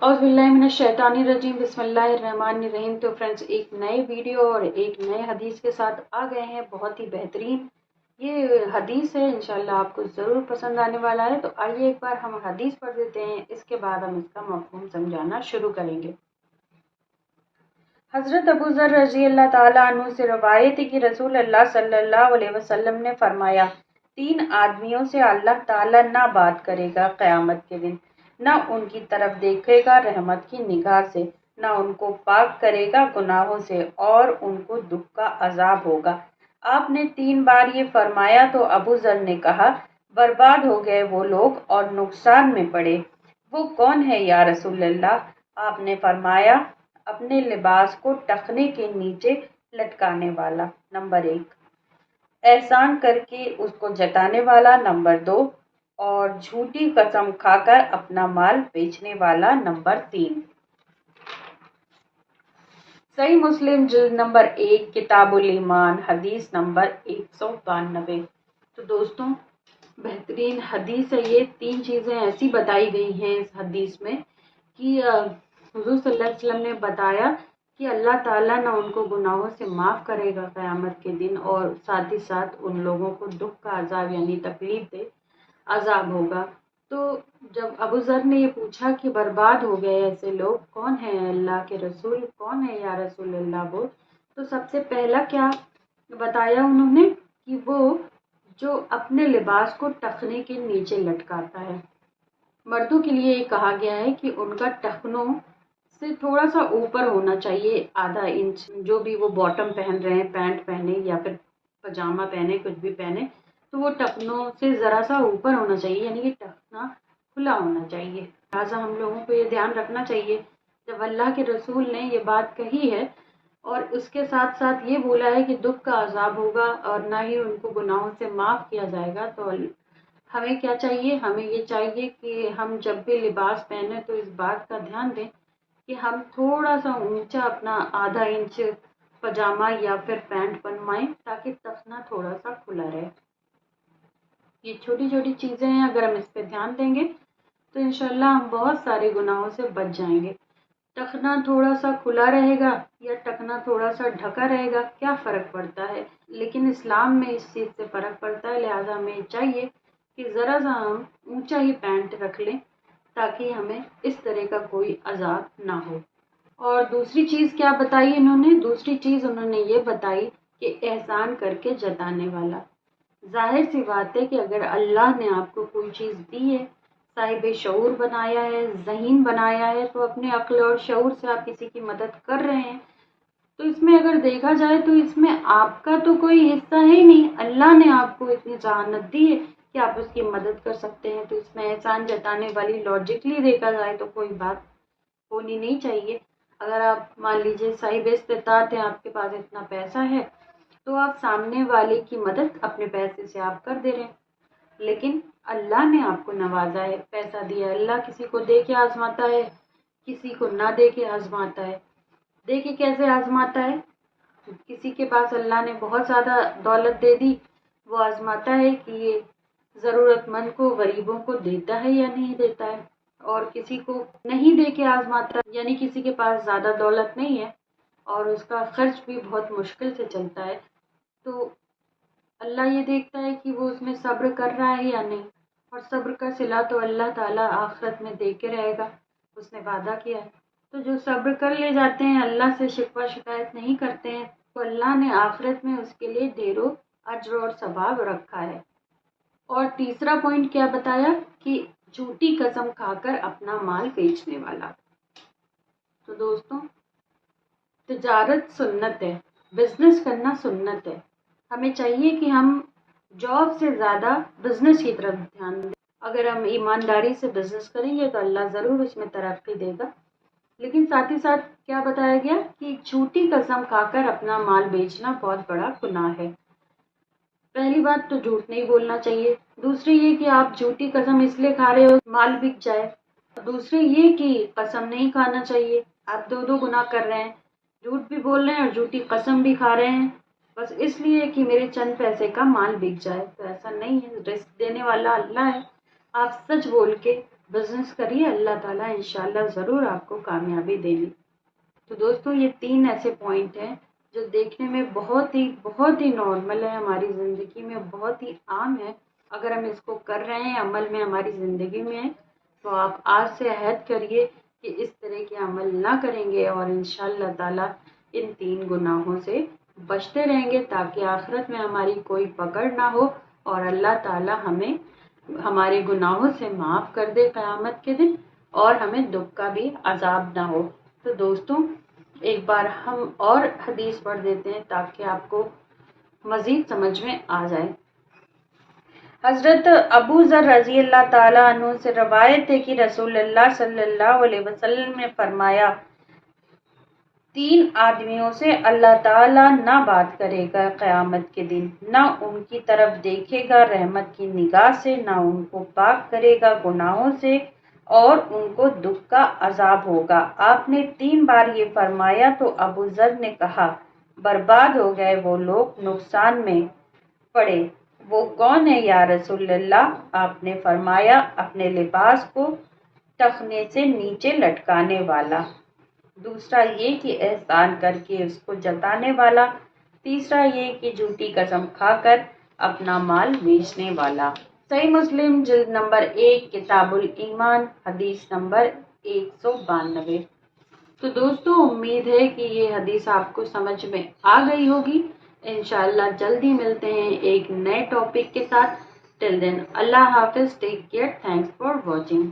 औज़ बिल्लाहि मिनश शैतानिर रजीम बिस्मिल्लाहिर रहमानिर रहीम। तो फ्रेंड्स, एक नए वीडियो और एक नए हदीस के साथ आ गए हैं। बहुत ही बेहतरीन ये हदीस है, इंशाल्लाह आपको ज़रूर पसंद आने वाला है। तो आइए एक बार हम हदीस पढ़ लेते हैं, इसके बाद हम इसका मफ़हूम समझाना शुरू करेंगे। हज़रत अबू ज़र रज़ी अल्लाह ताला अन्हु से रवायत है कि रसूल अल्लाह सल्लल्लाहु अलैहि वसल्लम ने फरमाया, 3 आदमियों से अल्लाह ताला ना बात करेगा क़यामत के दिन, न उनकी तरफ देखेगा रहमत की निगाह से, न उनको पाक करेगा गुनाहों से, और उनको दुख का अजाब होगा। आपने 3 बार ये फरमाया तो अबू ज़र ने कहा, बर्बाद हो गए वो लोग और नुकसान में पड़े। वो कौन है या रसूल अल्लाह? आपने फरमाया, अपने लिबास को टखने के नीचे लटकाने वाला, नंबर 1, एहसान करके उसको जताने वाला, नंबर 2, और झूठी कसम खाकर अपना माल बेचने वाला, नंबर 3। सही मुस्लिम जिल्द नंबर 1 किताबुल ईमान हदीस नंबर 192। तो दोस्तों, बेहतरीन हदीस है ये। 3 चीज़ें ऐसी बताई गई हैं इस हदीस में कि हुज़ूर सल्लल्लाहु अलैहि वसल्लम ने बताया कि अल्लाह ताला ना उनको गुनाहों से माफ़ करेगा क़यामत के दिन, और साथ ही साथ उन लोगों को दुख का अजाब यानी तकलीफ दे अजाब होगा। तो जब अबू ज़र ने ये पूछा कि बर्बाद हो गए ऐसे लोग, कौन है अल्लाह के रसूल, कौन है या रसूल अल्लाह वो, तो सबसे पहला क्या बताया उन्होंने कि वो जो अपने लिबास को टखने के नीचे लटकाता है। मर्दों के लिए कहा गया है कि उनका टखनों से थोड़ा सा ऊपर होना चाहिए, आधा इंच, जो भी वो बॉटम पहन रहे हैं, पैंट पहने या फिर पजामा पहने, कुछ भी पहने, तो वो टखनों से ज़रा सा ऊपर होना चाहिए, यानी कि टखना खुला होना चाहिए। लिहाजा हम लोगों को ये ध्यान रखना चाहिए, जब अल्लाह के रसूल ने ये बात कही है और उसके साथ साथ ये बोला है कि दुख का अजाब होगा और ना ही उनको गुनाहों से माफ़ किया जाएगा, तो हमें क्या चाहिए? हमें ये चाहिए कि हम जब भी लिबास पहने तो इस बात का ध्यान दें कि हम थोड़ा सा ऊंचा अपना आधा इंच पजामा या फिर पैंट बनवाएं, ताकि टखना थोड़ा सा खुला रहे। ये छोटी छोटी चीज़ें हैं, अगर हम इस पे ध्यान देंगे तो इंशाल्लाह हम बहुत सारे गुनाहों से बच जाएंगे। टखना थोड़ा सा खुला रहेगा या टखना थोड़ा सा ढका रहेगा, क्या फ़र्क पड़ता है? लेकिन इस्लाम में इस चीज़ से फ़र्क पड़ता है। लिहाजा हमें चाहिए कि ज़रा सा हम ऊंचा ही पैंट रख लें, ताकि हमें इस तरह का कोई अजाब ना हो। और दूसरी चीज़ क्या बताई इन्होंने? दूसरी चीज़ उन्होंने ये बताई कि एहसान करके जताने वाला। ज़ाहिर सी बात है कि अगर अल्लाह ने आपको कोई चीज़ दी है, साहिब शऊर बनाया है, ज़हीन बनाया है, तो अपने अक्ल और शऊर से आप किसी की मदद कर रहे हैं, तो इसमें अगर देखा जाए तो इसमें आपका तो कोई हिस्सा है ही नहीं। अल्लाह ने आपको इतनी ज़हानत दी है कि आप उसकी मदद कर सकते हैं, तो इसमें एहसान जताने वाली लॉजिकली देखा जाए तो कोई बात होनी नहीं चाहिए। अगर आप मान लीजिए साहिब इस्तिताअत है, आपके पास इतना पैसा है, तो आप सामने वाले की मदद अपने पैसे से आप कर दे रहे हैं। लेकिन अल्लाह ने आपको नवाजा है, पैसा दिया है। अल्लाह किसी को दे के आजमाता है, किसी को ना दे के आजमाता है। दे के कैसे आजमाता है? किसी के पास अल्लाह ने बहुत ज़्यादा दौलत दे दी, वो आजमाता है कि ये ज़रूरतमंद को, गरीबों को देता है या नहीं देता है। और किसी को नहीं दे के आजमाता है, यानी किसी के पास ज़्यादा दौलत नहीं है और उसका खर्च भी बहुत मुश्किल से चलता है, तो अल्लाह ये देखता है कि वो उसमें सब्र कर रहा है या नहीं। और सब्र का सिला तो अल्लाह ताला आखिरत में दे के रहेगा, उसने वादा किया है। तो जो सब्र कर ले जाते हैं, अल्लाह से शिकवा शिकायत नहीं करते हैं, तो अल्लाह ने आखिरत में उसके लिए ढेरों अज्र और सवाब रखा है। और तीसरा पॉइंट क्या बताया कि झूठी कसम खाकर अपना माल बेचने वाला। तो दोस्तों, तिजारत सुन्नत है, बिजनेस करना सुन्नत है। हमें चाहिए कि हम जॉब से ज़्यादा बिजनेस की तरफ ध्यान दें। अगर हम ईमानदारी से बिजनेस करेंगे तो अल्लाह ज़रूर उसमें तरक्की देगा। लेकिन साथ ही साथ क्या बताया गया कि झूठी कसम खाकर अपना माल बेचना बहुत बड़ा गुनाह है। पहली बात तो झूठ नहीं बोलना चाहिए। दूसरी ये कि आप झूठी कसम इसलिए खा रहे हो माल बिक जाए। दूसरी ये कि कसम नहीं खाना चाहिए। आप दो गुनाह कर रहे हैं, झूठ भी बोल रहे हैं और झूठी कसम भी खा रहे हैं, बस इसलिए कि मेरे चंद पैसे का माल बिक जाए। तो ऐसा नहीं है, रिस्क देने वाला अल्लाह है। आप सच बोल के बिजनेस करिए, अल्लाह ताला इंशाल्लाह ज़रूर आपको कामयाबी देगी। तो दोस्तों ये 3 ऐसे पॉइंट हैं जो देखने में बहुत ही नॉर्मल है, हमारी ज़िंदगी में बहुत ही आम है। अगर हम इसको कर रहे हैं, अमल में हमारी ज़िंदगी में है, तो आप आज से अहद करिए कि इस तरह के अमल ना करेंगे और इंशाल्लाह ताला इन 3 गुनाहों से बचते रहेंगे, ताकि आखिरत में हमारी कोई पकड़ ना हो और अल्लाह ताला हमें हमारे गुनाहों से माफ़ कर दे क़यामत के दिन, और हमें दुख का भी अजाब ना हो। तो दोस्तों एक बार हम और हदीस पढ़ देते हैं ताकि आपको मज़ीद समझ में आ जाए। हज़रत अबू ज़र रज़ी अल्लाह ताला अन्हु से रवायत है कि रसूलुल्लाह सल्लल्लाहु अलैहि वसल्लम ने फरमाया, 3 आदमियों से अल्लाह ताला ना बात करेगा क़यामत के दिन, ना उनकी तरफ देखेगा रहमत की निगाह से, ना उनको पाक करेगा गुनाहों से, और उनको दुख का अजाब होगा। आपने 3 बार ये फरमाया तो अबू ज़र ने कहा, बर्बाद हो गए वो लोग, नुकसान में पड़े। वो कौन है या रसूलल्लाह? आपने फरमाया, अपने लिबास को टखने से नीचे लटकाने वाला। दूसरा ये कि एहसान करके उसको जताने वाला। तीसरा ये कि झूठी कसम खाकर अपना माल बेचने वाला। सही मुस्लिम जिल्द नंबर 1 किताबुल ईमान हदीस नंबर 192। तो दोस्तों उम्मीद है कि ये हदीस आपको समझ में आ गई होगी। इंशाल्लाह जल्दी मिलते हैं एक नए टॉपिक के साथ। टिल देन अल्लाह हाफिज, take care, thanks for watching.